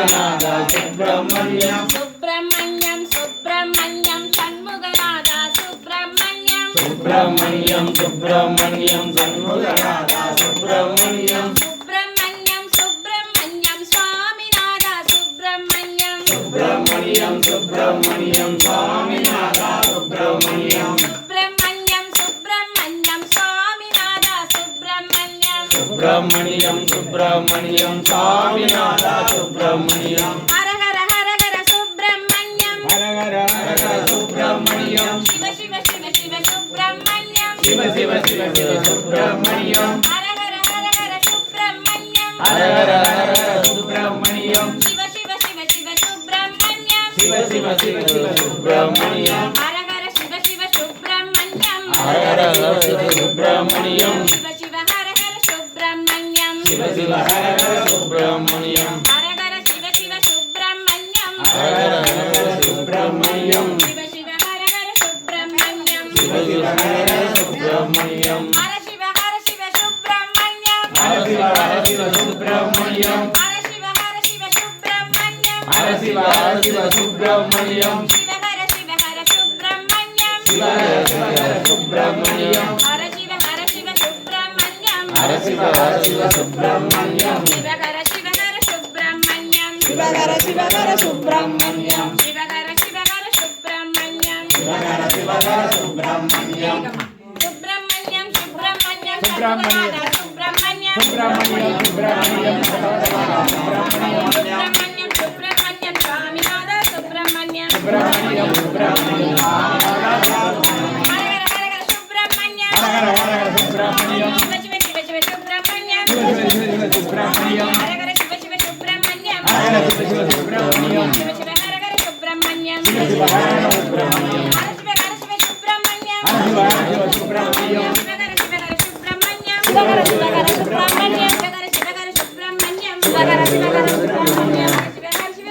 சண்முகநாதா சுப்பிரமணியம் சுப்பிரமணியம் சுப்பிரமணியம் சண்முகநாதா சுப்பிரமணியம் சுப்பிரமணியம் சுப்பிரமணியம் சண்முகநாதா சுப்பிரமணியம் சுப்பிரமணியம் சுப்பிரமணியம் சுவாமிநாதா சுப்பிரமணியம் சுப்பிரமணியம் சுப்பிரமணியம் சுவாமிநாதா சுப்பிரமணியம் சுப்பிரமணியம் சுப்பிரமணியம் சுவாமிநாதா சுப்பிரமணியம் சுப்பிரமணியம் சுப்பிரமணியம் சுவாமிநாதா சுப்பிரமணியம் ஹர ஹர ஹர ஹர சுப்பிரமணியம் ஹர ஹர ஹர ஹர சுப்பிரமணியம் சிவ சிவ சிவ சிவ சுப்பிரமணியம் சிவ சிவ சிவ சிவ சுப்பிரமணியம் ஹர ஹர ஹர ஹர சுப்பிரமணியம் ஹர ஹர ஹர ஹர சுப்பிரமணியம் சிவ சிவ சிவ சிவ சுப்பிரமணியம் சிவ சிவ சிவ சிவ சுப்பிரமணியம் ஹர ஹர சிவ சிவ சுப்பிரமணியம் ஹர ஹர ஹர சிவ சுப்பிரமணியம் சிவ சிவ ஹர ஹர சுப்பிரமணியம் சிவ சிவ ஹர ஹர சுப்பிரமணியம் ஹர ஹர சிவ சிவ சுப்பிரமணியம் ஹர ஹர ஹர சுப்பிரமணியம் சிவ சிவ ஹர ஹர சுப்பிரமணியம் சிவ சிவ ஹர ஹர சுப்பிரமணியம் ஹர சிவ ஹர சிவ சுப்பிரமணியம் ஹர சிவ ஹர சிவ சுப்பிரமணியம் ஹர சிவ ஹர சிவ சுப்பிரமணியம் ஹர சிவ ஹர சிவ சுப்பிரமணியம் சிவ ஹர சிவ ஹர சுப்பிரமணியம் சிவ ஹர சிவ ஹர சுப்பிரமணியம் ஹர சிவ ஹர சிவ சுப்பிரமணியம் ஹர சிவ ஹர சிவ சுப்பிரமணியம் சிவ ஹர சிவ ஹர சுப்பிரமணியம் சிவ ஹர சிவ ஹர சுப்பிரமணியம் சிவ ஹர சிவ ஹர சுப்பிரமணியம் சிவ ஹர சிவ ஹர சுப்பிரமணியம் சுப்பிரமணியம் சுப்பிரமணியம் சண்முகநாதா சுப்பிரமணியம் சுப்பிரமணியம் சுப்பிரமணியம் சுப்பிரமணியம் சுப்பிரமணியம் சுவாமிநாதா சுப்பிரமணியம் சுப்பிரமணியம் சுப்பிரமணியம் ஹர ஹர ஹர ஹர சுப்பிரமணியம் ஹர ஹர ஹர ஹர சுப்பிரமணியம் சிவ சிவ சிவ சிவ சுப்பிரமணியம் சிவ சிவ சிவ சிவ சுப்பிரமணியம் ஹர ஹர சிவ சிவ சுப்பிரமணியம் ஹர ஹர சிவ சிவ சுப்பிரமணியம் சிவ சிவ ஹர ஹர சுப்பிரமணியம் சிவ சிவ ஹர ஹர சுப்பிரமணியம் ஹர சிவ ஹர சிவ சுப்பிரமணியம் ஹர சிவ ஹர சிவ சுப்பிரமணியம் சிவ ஹர சிவ ஹர சுப்பிரமணியம் சிவ ஹர சிவ ஹர சுப்பிரமணியம் சிவ ஹர சிவ ஹர சுப்பிரமணியம் சிவ ஹர சிவ ஹர சுப்பிரமணியம் சிவ ஹர சிவ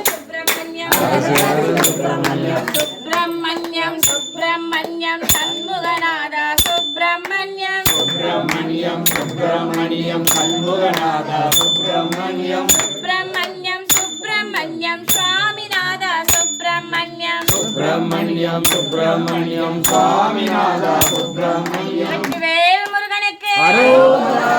சுப்பிரமணியம் சுப்பிரமணியம் சுப்பிரமணியம் சண்முகநாதா சுப்பிரமணியம் சுப்பிரமணியம் சுப்பிரமணியம் சண்முகநாதா சுப்பிரமணியம் சுப்பிரமணியம் சுப்பிரமணியம் சுவாமிநாதா சுப்பிரமணியம் சுப்பிரமணியம் சுப்பிரமணியம் சுவாமிநாதா சுப்பிரமணியம் வேல் முருகனுக்கு அரோகரா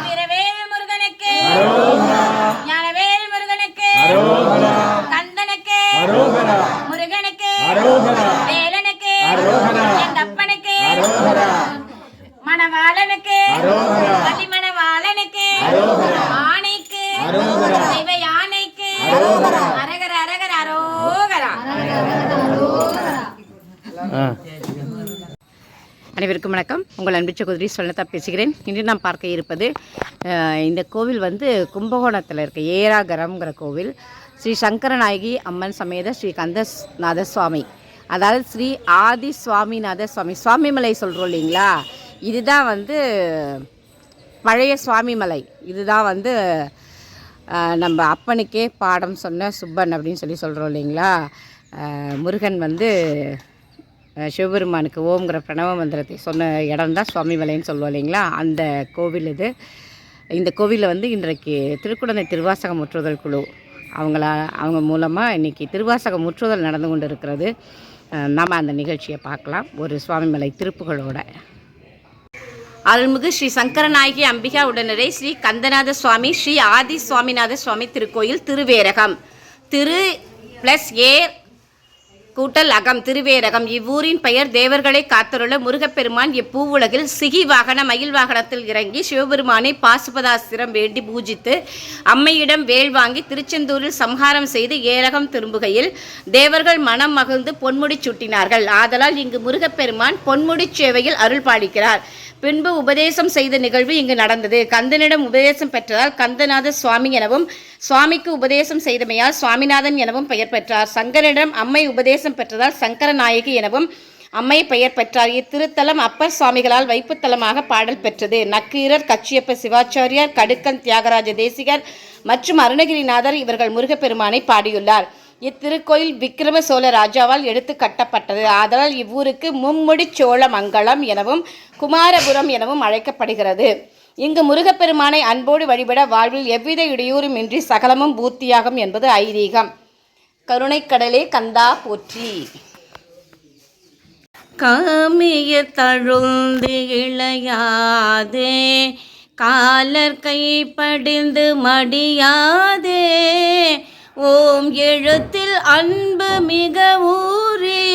வீரவேல் முருகனுக்கு அரோகரா ஞானவேல் முருகனுக்கு அரோகரா கந்தனுக்கு அரோகரா முருகனுக்கு அரோகரா வேலனுக்கு அரோகரா எங்க அப்பனுக்கு அரோகரா மணவாளனுக்கு அரோகரா களிமணவாளனுக்கு அரோகரா ஆணைக்கு அரோகரா தெய்வ யானைக்கு அரோகரா அரகர அரகர அரோகரா அனைவருக்கும் வணக்கம். உங்கள் அன்பு சகோதரி சொல்லத்தா பேசுகிறேன். இன்று நாம் பார்க்க இருப்பது இந்த கோவில் வந்து கும்பகோணத்தில் இருக்க ஏராகரம்ங்கிற கோவில். ஸ்ரீ சங்கரநாயகி அம்மன் சமேத ஸ்ரீ கந்தநாத சுவாமி, அதாவது ஸ்ரீ ஆதி சுவாமிநாத சுவாமி, சுவாமிமலை சொல்கிறோம் இல்லைங்களா, இதுதான் வந்து பழைய சுவாமிமலை. இதுதான் வந்து நம்ம அப்பனுக்கே பாடம் சொன்ன சுப்பன் அப்படின்னு சொல்கிறோம் இல்லைங்களா. முருகன் வந்து சிவபெருமானுக்கு ஓம்ங்கிற பிரணவ மந்திரத்தை சொன்ன இடம் தான் சுவாமிமலைன்னு சொல்லுவோம் இல்லைங்களா, அந்த கோவில் இது. இந்த கோவிலில் வந்து இன்றைக்கு திருக்குடந்தை திருவாசக முற்றுதல் குழு அவங்க மூலமாக இன்றைக்கி திருவாசக முற்றுதல் நடந்து கொண்டு இருக்கிறது. நாம் அந்த நிகழ்ச்சியை பார்க்கலாம் ஒரு சுவாமிமலை திருப்புகளோட. அருள்மிகு ஸ்ரீ சங்கரநாயகி அம்பிகா உடனரை ஸ்ரீ கந்தநாத சுவாமி ஸ்ரீ ஆதி சுவாமிநாத சுவாமி திருக்கோயில் திருவேரகம், திரு ப்ளஸ் ஏர் கூட்டல் அகம் திருவேரகம். இவ்வூரின் பெயர் தேவர்களை காத்தருள முருகப்பெருமான் இப்பூவுலகில் சிகி வாகன மயில் வாகனத்தில் இறங்கி சிவபெருமானை பாசுபதாஸ்திரம் வேண்டி பூஜித்து அம்மையிடம் வேல் வாங்கி திருச்செந்தூரில் சம்ஹாரம் செய்து ஏரகம் திரும்புகையில் தேவர்கள் மனம் மகிழ்ந்து பொன்முடி சூட்டினார்கள். ஆதலால் இங்கு முருகப்பெருமான் பொன்முடி சேவையில் அருள் பாலிக்கிறார். பின்பு உபதேசம் செய்த நிகழ்வு இங்கு நடந்தது. கந்தனிடம் உபதேசம் பெற்றதால் கந்தநாத சுவாமி எனவும், சுவாமிக்கு உபதேசம் செய்தமையால் சுவாமிநாதன் எனவும் பெயர் பெற்றார். சங்கரனிடம் அம்மை உபதேசம் பெற்றதால் சங்கரநாயகி எனவும் அம்மை பெயர் பெற்றார். இத்திருத்தலம் அப்பர் சுவாமிகளால் வைப்புத்தலமாக பாடல் பெற்றது. நக்கீரர், கச்சியப்ப சிவாச்சாரியார், கடுக்கன் தியாகராஜ தேசிகர் மற்றும் அருணகிரிநாதர் இவர்கள் முருகப்பெருமானை பாடியுள்ளார். இத்திருக்கோயில் விக்கிரம சோழ ராஜாவால் எடுத்து கட்டப்பட்டது. ஆதலால் இவ்வூருக்கு மும்முடி சோழ மங்கலம் எனவும் குமாரபுரம் எனவும் அழைக்கப்படுகிறது. இங்கு முருகப்பெருமானை அன்போடு வழிபட வாழ்வில் எவ்வித இடையூறும் இன்றி சகலமும் பூர்த்தியாகும் என்பது ஐதீகம். கருணைக்கடலே கந்தா போற்றி. காமிய தழுந்து இளையாதே காலர் கை படிந்து மடியாதே ஓம் எழுத்தில் அன்பு மிக ஊறி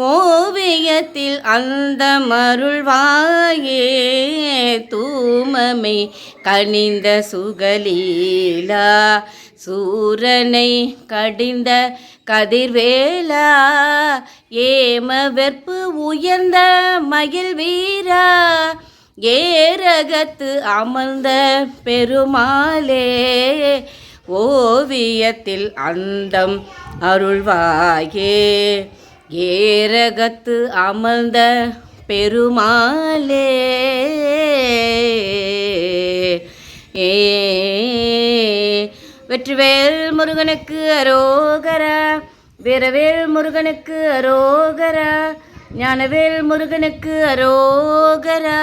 ஓவியத்தில் அந்த மருள்வாயே தூமமை கனிந்த சுகலீலா சூரனை கடிந்த கதிர்வேலா ஏம வெற்பு உயர்ந்த மயில் வீரா ஏரகத்து அமர்ந்த பெருமாளே ஓவியத்தில் அந்தம் அருள்வாயே ஏரகத்து அமர்ந்த பெருமாளே. வெற்றிவேல் முருகனுக்கு அரோகரா, வீரவேல் முருகனுக்கு அரோகரா, ஞானவேல் முருகனுக்கு அரோகரா.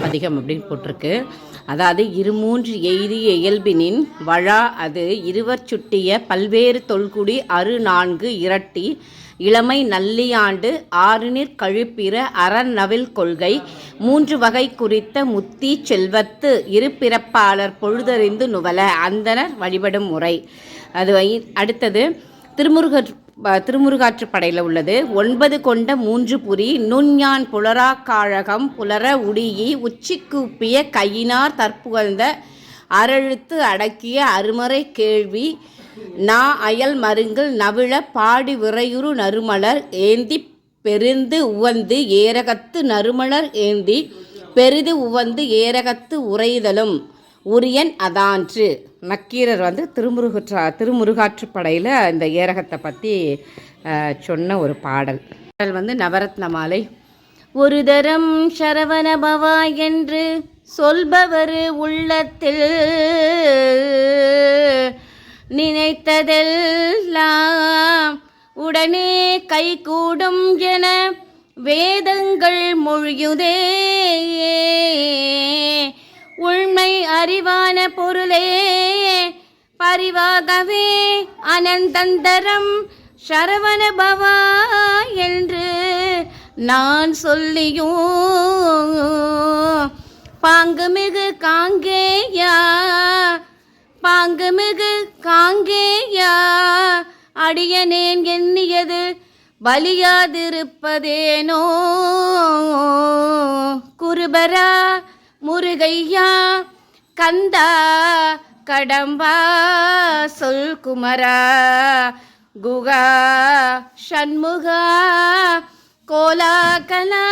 அதிகம் அப்படின்னு போட்டிருக்கு. அதாவது இருமூன்று எய்திய இயல்பினின் வழா அது இருவர் சுட்டிய பல்வேறு தொல்குடி அரு நான்கு இரட்டி இளமை நல்லியாண்டு ஆறுநீர் கழுப்பிற அறநவில் கொள்கை மூன்று வகை குறித்த முத்தி செல்வத்து இரு பிறப்பாளர் பொழுதறிந்து நுவல அந்தனர் வழிபடும் முறை. அது அடுத்தது திருமுருகாற்றுப்படையில் உள்ளது. 9 கொண்ட 3 புரி நுண்ஞான் புலரா காழகம் புலர உடியி உச்சி கூப்பிய கையினார் தற்புகழ்ந்த அரழுத்து அடக்கிய அருமறை கேள்வி நா அயல் மருங்கில் நவிழ பாடி விரையுறு நறுமலர் ஏந்தி பெருந்து உவந்து ஏரகத்து நறுமலர் ஏந்தி பெரிது உவந்து ஏரகத்து உரைதலும் உரியன் அதான்று. நக்கீரர் திருமுருகாற்றுப்படையில் இந்த ஏரகத்தை பற்றி சொன்ன ஒரு பாடல். நவரத்ன மாலை. ஒரு தரம் சரவணபவா என்று சொல்பவர் உள்ளத்தில் நினைத்ததெல்லாம் உடனே கைகூடும் என வேதங்கள் மொழியுதே. உண்மை அறிவான பொருளே பரிவாகவே அனந்தந்தரம் சரவண பவா என்று நான் சொல்லியும் பாங்குமிகு காங்கேயா பாங்குமிகு காங்கேயா அடியனேன் எண்ணியது பலியாதிருப்பதேனோ. குருபரா முருகையா கந்தா கடம்பா சொல் குமரா குகா சண்முகா கோலாகலா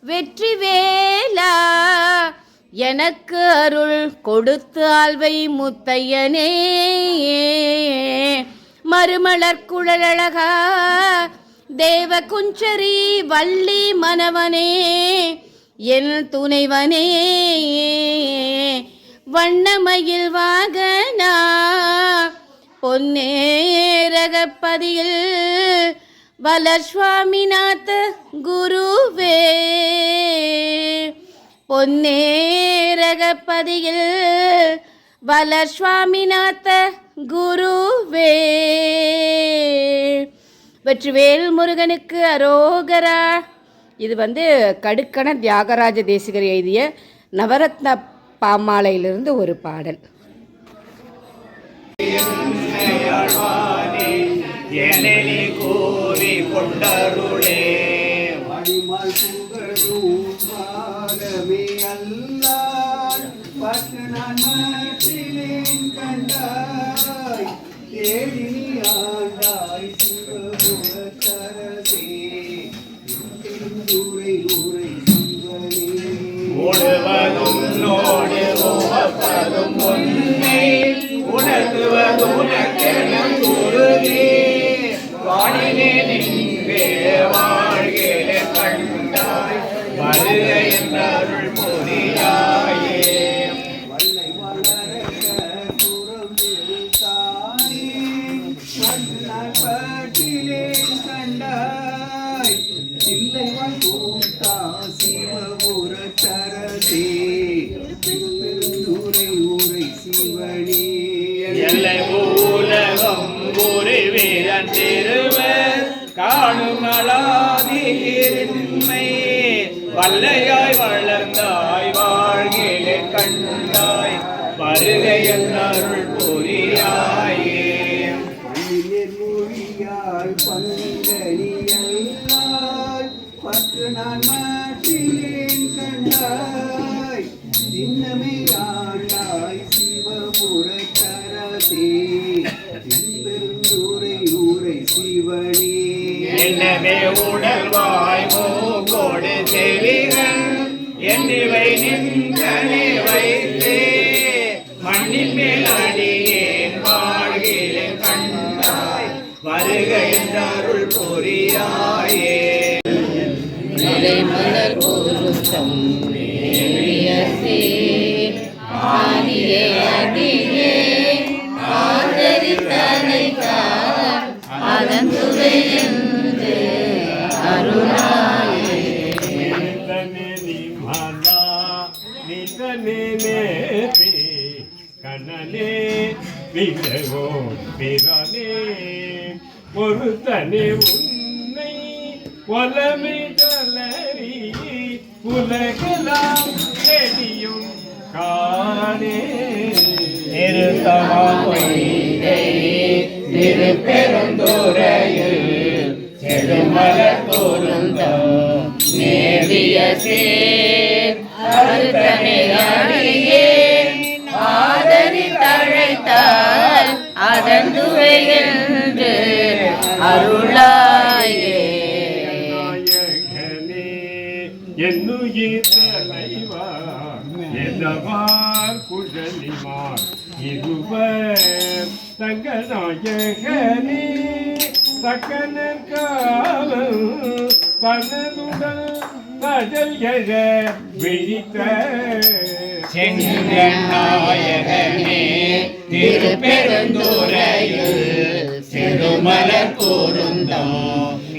வெற்றி வேலா எனக்கு அருள் கொடுத்து ஆள்வை முத்தையனே. மறுமலர் குழலழகா தேவ குஞ்சரி வள்ளி மனவனே என் துணைவனே. வண்ணமயில் வாகனா பொன்னேரகப்பதியில் வளர் சுவாமிநாத குருவே. பொன்னேரகப்பதியில் வளர் சுவாமிநாத குருவே. வெற்றிவேல் முருகனுக்கு அரோகரா. இது கடுக்கண தியாகராஜ தேசிகர் எழுதிய நவரத்ன பாமாலையிலிருந்து ஒரு பாடல். கூறி கொண்டருளே மணிமல் புகழும் பாரமே அல்லால் பத்து நாட்டிலேன் கண்டாய் ஏழினி ஆண்டாய் சிவபுரத்தரசே உரை உரை சிவனே. ஓடுவதும் நோடு ஓப்பதும் உன்னை உணர்த்துவது உனக்கெனும் குருதி வானிலே நின்றே வாழ்கிற கண்டாய் வருக என்றருள் புரியாயே. வல்லை வளர புறம் எழுத்தானே மன்னால் பட்டிலே கண்டாய் இல்லை கூட்டா சிவபுரத்தரசே பெருந்துரை உரை சிவனே. எல்லை உலகம் ஒரு வீரன் திருவர் காணும் நலாதிருமை வல்லையாய் வளர்ந்தாய் வாழ்கிற கண்டாய் வருகை அருள் புரியாயே. மொழியாய் பங்கனியல்லாய் பத்து நான் மாற்றினேன் கண்டாய் இன்னமே ஆண்டாய் சிவபுரத்தரசே பெருந்துரை ஊரை சிவனே. என்னவே உடல்வாய் மூக்கோடு செவிகள் என்னிவை நின்றனை வைத்தே மண்ணின் மேல் அடியேன் வாழ்கிற கண்டாய் வருக என்றருள் புரியாயே. மலர் பொருத்தம் ஆதியே அடியே ஆதரித்தனைத்தார் அதன் துறையென்று அருளாயே. கண்ணனே விலகோ பிறனே ஒருத்தனே உன்னை ஒலமிடலறி உலகெல்லாம் தெரியும் காணே. திருப்பெருந்துறையில் செழுமலர் பொருந்தம் நேவிய சேர் அருத்தனையே ஆதரித்தழைத்தால் அதன் துறையென்று அருளாயே. என்னுயிர் தலைவா என்னவார் குழலிமார் இருவர் தங்கநாயகனே சக்கனர் காவல் தனதுடன் தஜல் எழ விழித்த செங்கநாயகனே திருப்பெருந்துறையில் சிறுமலர் கூர்ந்தம்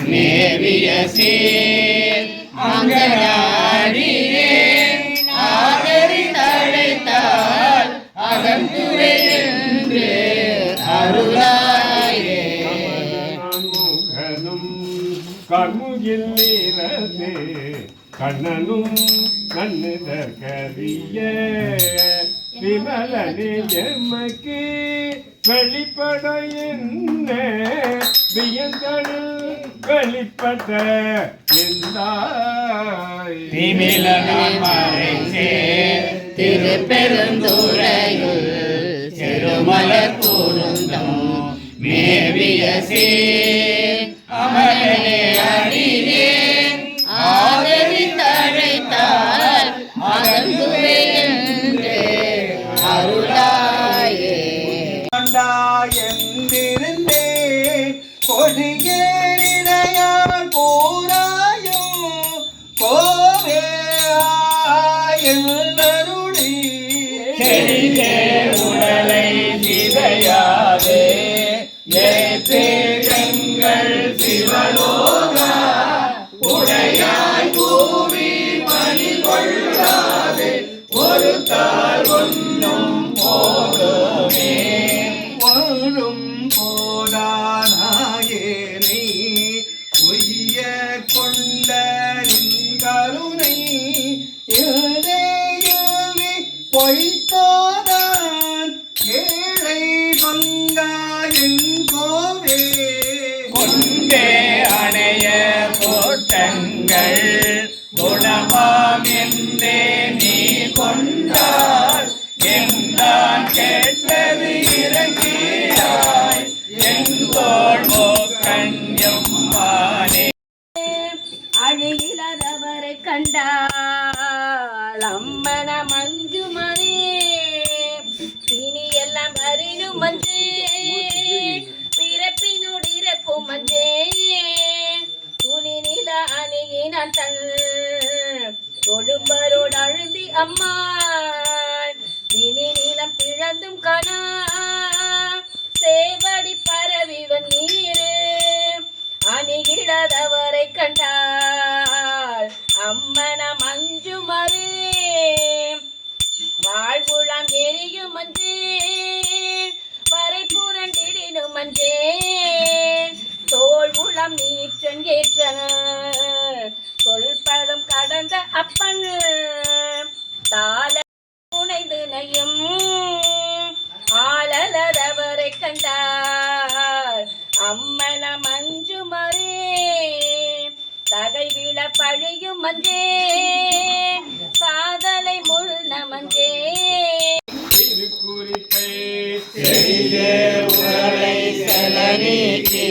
மேவிய சீர் அங்கனாடியே ஆதரி தழைத்தால் அகந்துவே என்று அருளாயே. முகனும் கண்முகில் நீரது கண்ணனும் கண்ணுதற்கரிய விமலனே எமக்கு வெளிப்பட என்ன வியந்தனில் வெளிப்பட்ட எந்தாய் திமிலனே திருப்பெருந்துறையில் சிறுமலர் கூர்ந்தம் மேவிய சீர் அமரனே அடியேன் ஆதரி தழைத்தால் அகந்துவே என்று அருளாயே. என்றிருந்தே கொடியேறினையார் போராயோ கோவே எழுந்தருளி செழிதே உடலை சிதையாதே ஏற்றங்கள் சிவலோகா உடையாய் பூமி மணி கொள்ளாதே ஒரு தாள் ஒன்றும் போதுமே. ஒன்றும் போதானாயேனை உய்ய கொண்ட கருணை எழுதேயவே பொய்த்தாதான் ஏழை பங்காயின் கோவே கொண்டே அணைய கோட்டங்கள் குணமாம் என்றே நீ கொண்டார் என்றான் கேட்டது இறங்கியாய் எங்கோள் கண்யம் மானே. அழகிலதவரை கண்டால் அம்மன மஞ்சுமரே இனி எல்லாம் வரினும் மஞ்சே பிறப்பினோடு இறப்பும் மஞ்சே துணி நில அணியினான் தன் தொழும்பரோடு அழுதி அம்மா இனி நீளம் பிழந்தும் கனா சேவடி பரவிவன் நீரு அணிகிடதவரை கண்டால் அம்மன மஞ்சுமரே வாழ்வுழாம் எரியும் மஞ்சே வரை புரண்டிடினும் மஞ்சே தோல் உளம் நீற்றன் ஏற்ற சொல்பதம் கடந்த அப்பன் தாள புனைந்து நயம் ஆளலதவரை கண்டால் அம்மன மஞ்சுமரே தகை விழ பழியும் மஞ்சே சாதலை முள்ன மஞ்சே திருக்குறிப்பை செழிதே உடலை செலநீக்கி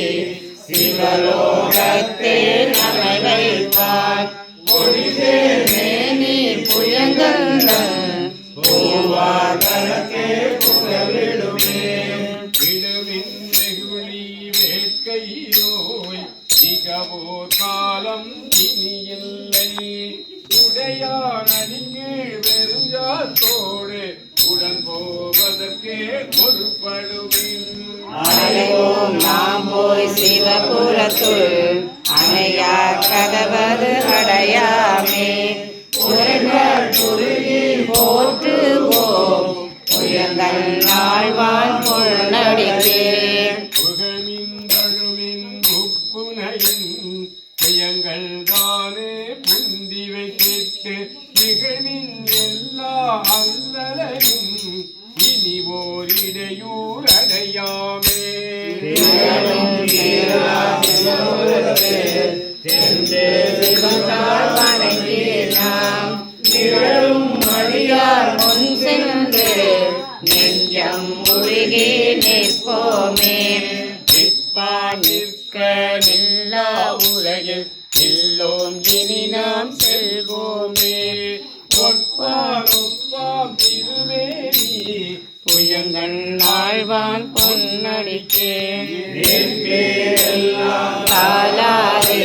சிவலோகத்தே நம்மை வைப்பார் பொழிதே மேனி புயங்கந்த பூவாகரத்தே புகவிடுமே. விடுவின் வெகுளி வேட்கை நோய் மிகவோ காலம் இனி இல்லை உடையான் அணிகீழ் வெறுஞ்சாத்தோடு உடன் போவதற்கே பொறுப்படுவேன். அனைவோம் நாம் போய் சிவபுரத்துள் அணையா கதவது அடையாமே உரைகள் குறுகி போற்றுவோம் புயங்கள் நாள்வான் பொன்னடிக்கே. புகழ்மின் தழுமின் உப்புனையின் புயங்கள் தானே புந்திவை கேட்டு திகழ்மின் எல்லா அல்லலையும் இனி ஓரிடையூர் அடையாமே. நிகழும் மடியார் முன் சென்று நெஞ்சம் உருகி நிற்போமே. நிற்பா நிற்க நில்லா உலகில் எல்லோம் இனி நாம் செல்வோமே. பொற்பால் ஒப்பாம் திருவேணி புயங்கள் ஆழ்வான் பொன்னடிக்கே தாளாதே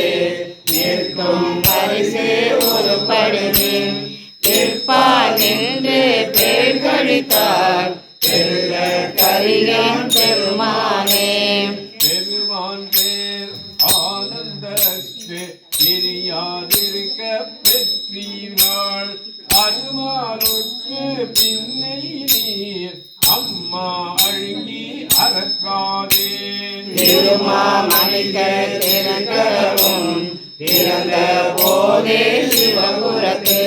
நிற்கும் பரிசே ஒரு படுவேன் நிற்பா நின்று அறியேன் பெருமானே. பெருமான் பேர் ஆனந்தத்து தெரியாதிருக்க பெற்றீர்கள் அருமானுக்கு பின்னை நீர் அம்மா அழுங்கி அறக்காதே. திருமாமணிக்க திறந்தவும் திறந்த போதே சிவபுரத்து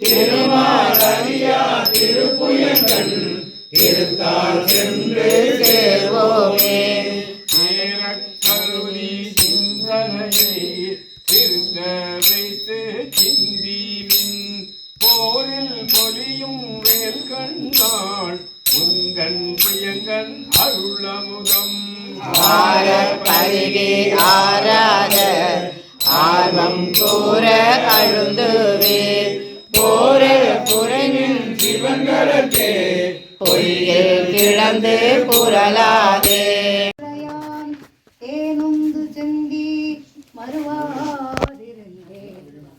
திருமாரணியா திருப்புயங்கன் திருத்தால் சென்று சேர்வோமே. கருதி சிந்தனையை திருத்த வைத்து சிந்திவின் போரில் பொலியும் வேல் கண்ணாள் உங்கன் புயங்கன் அருளமுதம் ஆர பருகி ஆராத ஆர்வம் கூற கழுந்துவே போர புறனின் சிவங்கரத்தே பொய்யில் கிடந்து புரளாதே. தேனுந்து செந்தி மறுவாதிருந்தே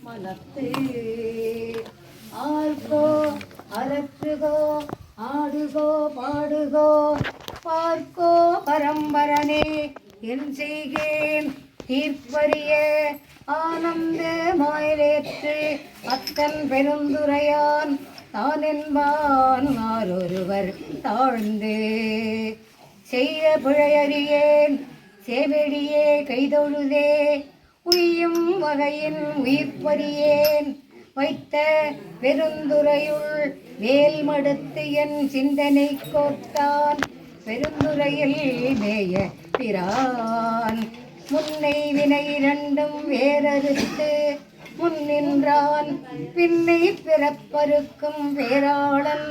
மனத்து ஆர்கோ அரற்றுகோ ஆடுகோ பாடுகோ பார்க்கோ பரம்பரனே என் செய்கேன் தீர்ப்பரிய ஆனந்த மாயிலேற்று அத்தன் பெருந்துரையான் தான் என்பான் ஆரொருவர் தாழ்ந்து செய்த பிழையறியேன் சேவடியே கைதொழுதே உய்யும் வகையின் உயிர்ப்பறியேன் வைத்த பெருந்துரையுள் வேல் மடுத்து என் சிந்தனை கோத்தான் பெருந்துரையில் மேய பிரான் முன்னை வினை இரண்டும் வேறறுத்து முன்னின்றான் பின்னை பிறப்பருக்கும் பேராளன்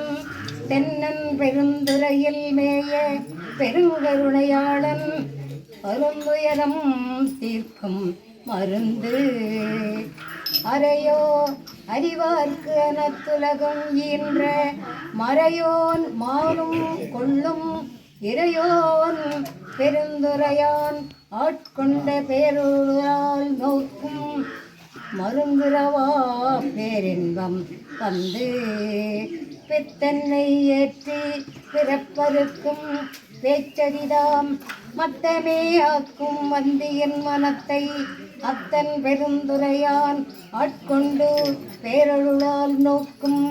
தென்னன் பெருந்துரையில் மேய பெருங்கருணையாளன் அருந்துயரம் தீர்க்கும் மருந்து அறையோ அறிவார்க்கு அனத்துலகம் ஈன்ற மறையோன் மாலும் கொள்ளும் இறையோன் பெருந்துரையான் ஆட்கொண்ட பேருளால் நோக்கும் மருங்குறவா பேரின்பம் வந்து பித்தன்னை ஏற்றி பிறப்பருக்கும் பேச்சரிதாம் மத்தமே ஆக்கும் வந்தியின் மனத்தை அத்தன் பெருந்துரையான் ஆட்கொண்டு பேரருளால் நோக்கும்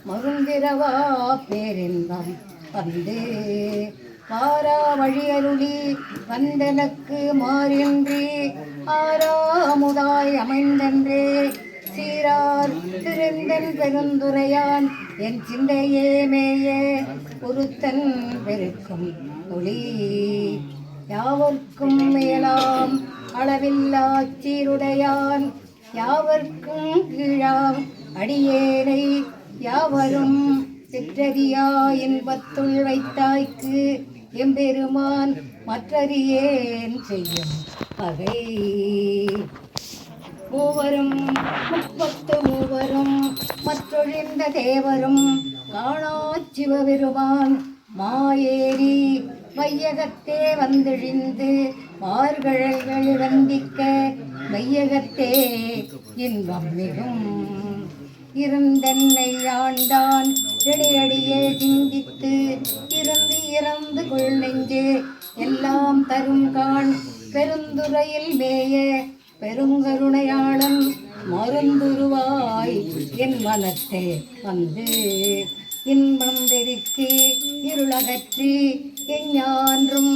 மருந்திரவா பேரின்பம் வந்து பாரா வழியருளி வந்தனக்கு மாறின்றி ஆறாமுதாய் அமைந்தன்றே சீரார் திருந்தன் பெருந்துரையான் என் சிந்தையே மேய பொருத்தன் பெருக்கும் ஒளி யாவர்க்கும் மேலாம் அளவில்லா சீருடையான் யாவர்க்கும் கீழாம் அடியேனை யாவரும் சிற்றறியா இன்பத்துள் வைத்தாய்க்கு எம்பெருமான் மற்றறியேன் செய்யும் வகை மூவரும் 33 மற்றொழிந்த தேவரும் காணா சிவபெருமான் மாயேரி மையகத்தே வந்தெழிந்து மார்கழல்கள் வந்திக்க மையகத்தே இன்பம் மிகும் இருந்தென்னை ஆண்டான் இடையடியே சிந்தித்து இருந்து இறந்து கொள் நெஞ்சே எல்லாம் தரும் காண் பெருந்துரையில் மேய பெருங்கருணையாளன் மருந்துருவாய் என் மனத்தே வந்து இன்பம் பெருக்கி இருளகற்றி எஞ்ஞான்றும்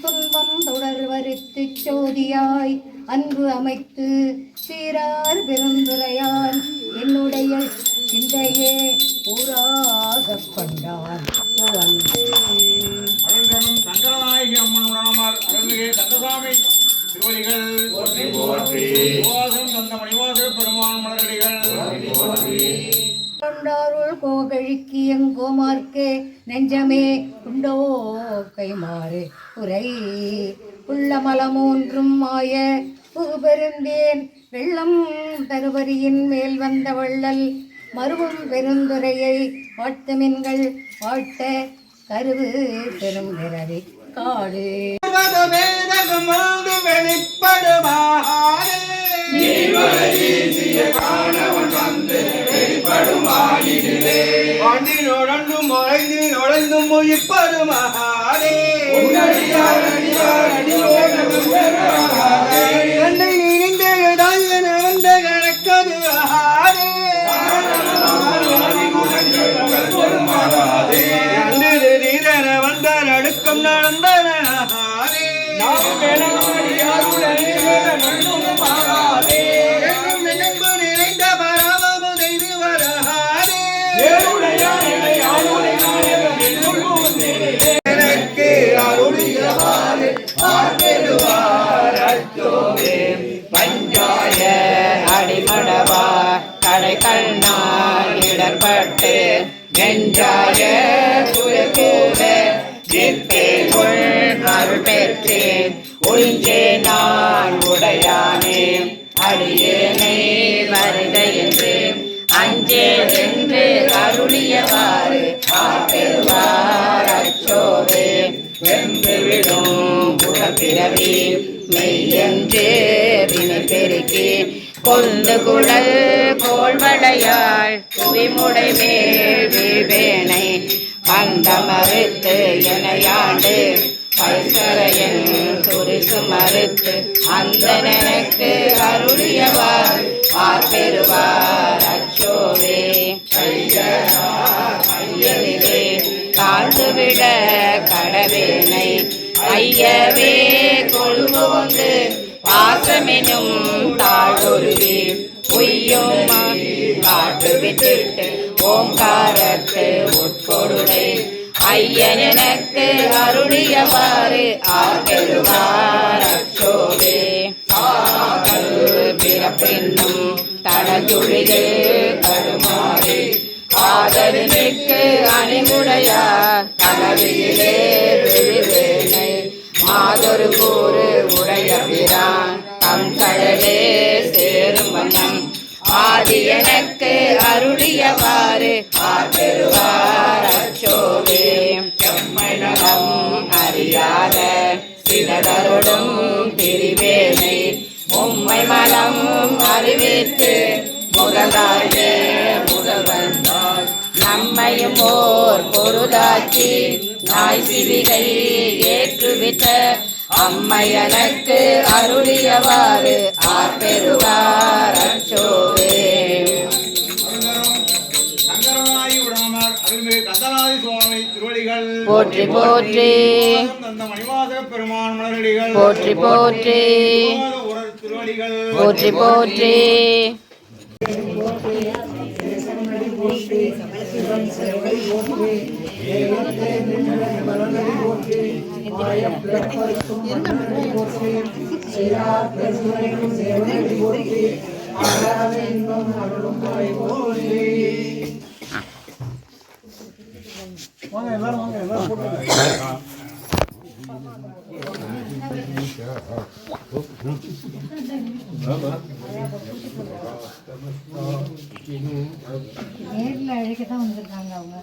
துன்பம் தொடர்வறுத்து சோதியாய் அன்பு அமைத்து சீரார் பெருந்துரையான் என்னுடைய சிந்தையே ஊராகக் கொண்டான் வந்து அருள்தரும் சங்கரநாயகி அம்மன் உடனமார் அருள்மிகு கந்தசாமி திருவடிகள் போற்றி போற்றி வாசம் தந்த மணிவாச பெருமான் மலரடிகள் கொண்டாருள் கோகழிக்கு எங்கோமார்க்கே நெஞ்சமே உண்டோ கைமாறு உரை உள்ளமலமூன்றும் மாய புகுபெருந்தேன் வெள்ளம் தருவரியின் மேல் வந்த வள்ளல் மருவும் பெருந்துரையை வாழ்த்துமின்கள் வாழ்த்த கருவு பெரும் நிறவி காடு நுழைந்தும் உயிர்ப்படுமாறே பெற்றேன் ஒன்றே நான் உடையானே அடியேனை வருக என்று அஞ்சே என்று அருளியவாறு பெறுவார் அச்சோவே வென்றுவிடும் புறப்பிறவி மெய்யென்று வினை பெருக்கி கொண்டு குழல் கோள்வளையாள் குவிமுடை மேல் வீழ்வேனை அந்த மறுத்து எனையாண்டு பைசரையன் துரிசு மறுத்து அந்த எனக்கு அருளியவார் பெறுவார் அச்சோவே ஐயனிலே தாழ்ந்துவிட கடவேனை ஐயவே கொள்புகுந்து பாசமெனும் தாழ்வுருவி பொய்யும் காட்டு விட்டுட்டு ஓங்காரத்து உட்பொருளை ஐயன் எனக்கு அருளியவாறு பெறுவார் அச்சோவே பிறப்பென்னும் தடஞ்சுழிகள் கருமாறி ஆதரிக்கு அணிமுடையார் கலவியிலே விழுவேனை மாதொரு கூறு உடைய பிரான் தம் கடலே சேரும் வண்ணம் ஆதி எனக்கு அருளியவாறு பெறுவார் அச்சோவே செம்மணம் அறியாத சிலதருடும் பிரிவேனை உம்மை மனம் அறிவித்து முதலாயே முதல்வந்தால் நம்மையும் ஓர் பொருளாக்கி நாய் சிவிகை ஏற்றுவிட்ட அம்மை எனக்கு அருளியவாறு பெறுவார் அச்சோவே சங்கரனாகி உடனமர் அருள்மிகு கந்தநாதி சுவாமி திருவடிகள் போற்றி போற்றி தந்த மணிவாசக பெருமான் மலரடிகள் போற்றி போற்றி திருவடிகள் போற்றி போற்றி நேரில் அழைக்க தான் வந்திருக்காங்க அவங்க.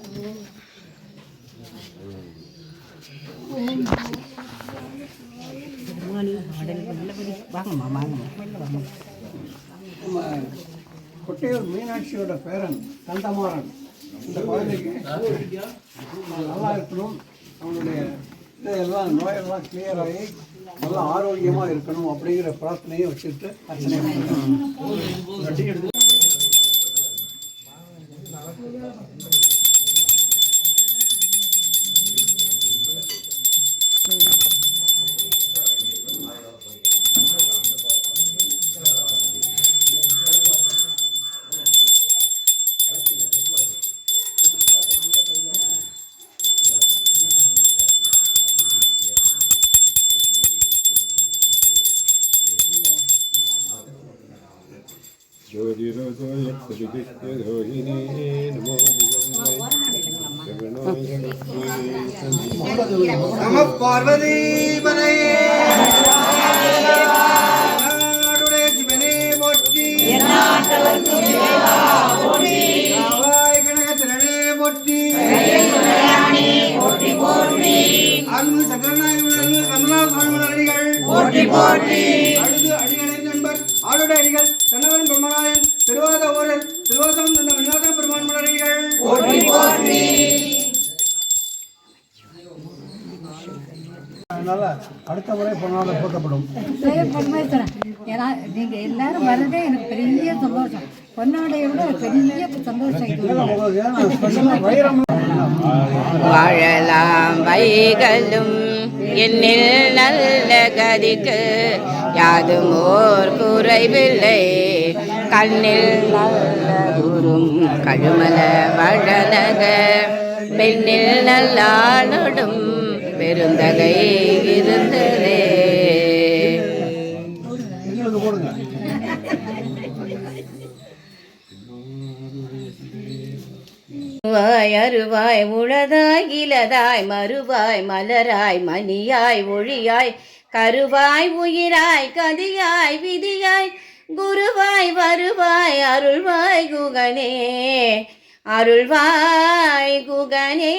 கொட்டையூர் மீனாட்சியோட பேரன் கந்தமாறன் இந்த குழந்தைக்கு நல்லா இருக்கணும், அவனுடைய இதெல்லாம் நோயெல்லாம் கிளியர் ஆகி நல்லா ஆரோக்கியமாக இருக்கணும் அப்படிங்கிற பிரார்த்தனையை வச்சுட்டு அர்ச்சனை பண்ணுறோம். நம பார்வதி பதையே நாடுடைய சிவனே போற்றி, கனகத்திரனே போற்றி, அன்பு சங்கரநாயகன் கமலா சுவாமி அடிகள் போற்றி போற்றி, அழுது அடிகளின் நண்பர் ஆளுடைய அடிகள் தன்னவன் பிரம்மநாயன் திருவாத ஊரில் திருவாசகம் தந்த விநாயக பெருமான் மலரடிகள் போற்றி போற்றி. அதனால அடுத்த முறை பொன்னாடை போட்டப்படும். ஏன்னா நீங்க எல்லாரும் வர்றதே எனக்கு பெரிய சந்தோஷம். பொன்னாடையை விட பெரிய சந்தோஷம் இது. வாழலாம் வைகளும் என்னில் நல்ல கதிக்கு யாதும் ஓர் குறைவில்லை, கண்ணில் நல்ல குரும் கழுமல வழனக பெண்ணில் நல்லாளொடும் பெருந்தகை இருந்ததே. அருவாய் உளதாய் இலதாய் மறுவாய் மலராய் மணியாய் ஒளியாய் கருவாய் உயிராய் கதியாய் விதியாய் குருவாய் வருவாய் அருள்வாய் குகனே அருள்வாய் குகனே.